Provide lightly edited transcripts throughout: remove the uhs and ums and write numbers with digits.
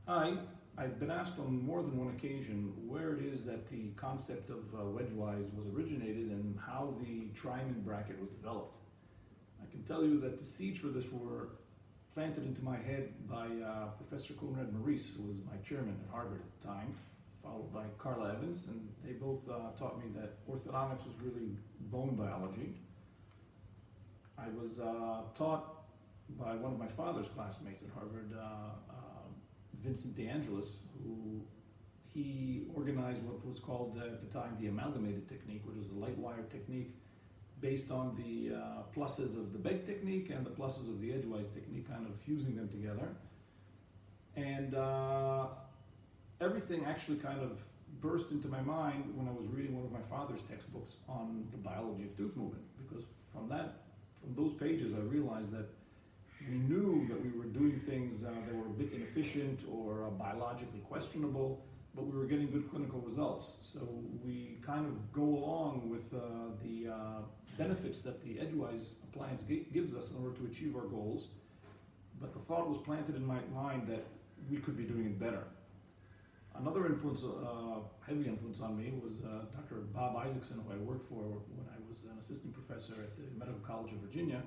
Hi, I've been asked on more than one occasion where it is that the concept of wedgewise was originated and how the Triamond bracket was developed. I can tell you that the seeds for this were planted into my head by Professor Conrad Maurice, who was my chairman at Harvard at the time, followed by Carla Evans, and they both taught me that orthodontics was really bone biology. I was taught by one of my father's classmates at Harvard, Vincent DeAngelis, who he organized what was called at the time the amalgamated technique, which was a light wire technique based on the pluses of the beg technique and the pluses of the edgewise technique, kind of fusing them together. And everything actually kind of burst into my mind when I was reading one of my father's textbooks on the biology of tooth movement, because from those pages I realized that we knew that we were doing things that were a bit inefficient or biologically questionable, but we were getting good clinical results. So we kind of go along with the benefits that the edgewise appliance gives us in order to achieve our goals. But the thought was planted in my mind that we could be doing it better. Another influence, heavy influence on me was Dr. Bob Isaacson, who I worked for when I was an assistant professor at the Medical College of Virginia,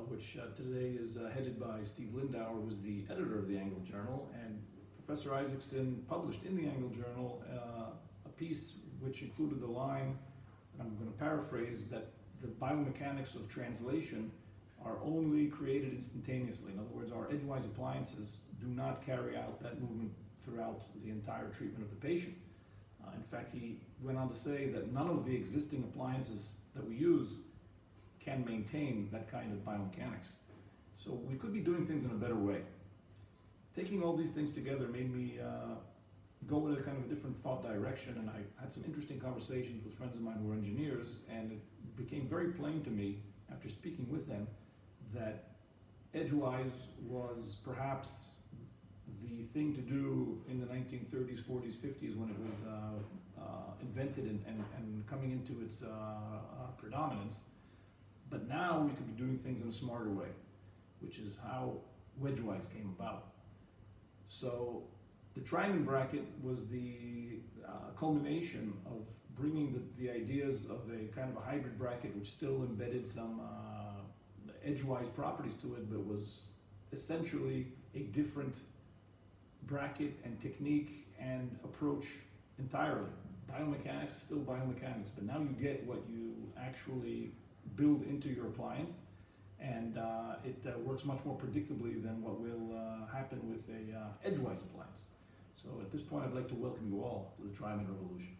which today is headed by Steve Lindauer, who was the editor of the Angle Journal. And Professor Isaacson published in the Angle Journal a piece which included the line, and I'm going to paraphrase, that the biomechanics of translation are only created instantaneously. In other words, our edgewise appliances do not carry out that movement throughout the entire treatment of the patient. In fact, he went on to say that none of the existing appliances that we use can maintain that kind of biomechanics. So we could be doing things in a better way. Taking all these things together made me go in a kind of a different thought direction, and I had some interesting conversations with friends of mine who were engineers, and it became very plain to me after speaking with them that edgewise was perhaps the thing to do in the 1930s, 40s, 50s when it was invented and coming into its predominance. But now we could be doing things in a smarter way, which is how wedgewise came about. So the Triamond bracket was the culmination of bringing the ideas of a kind of a hybrid bracket which still embedded some edgewise properties to it, but was essentially a different bracket and technique and approach entirely. Biomechanics is still biomechanics, but now you get what you actually build into your appliance, and it works much more predictably than what will happen with a edgewise appliance. So at this point, I'd like to welcome you all to the Triamond revolution.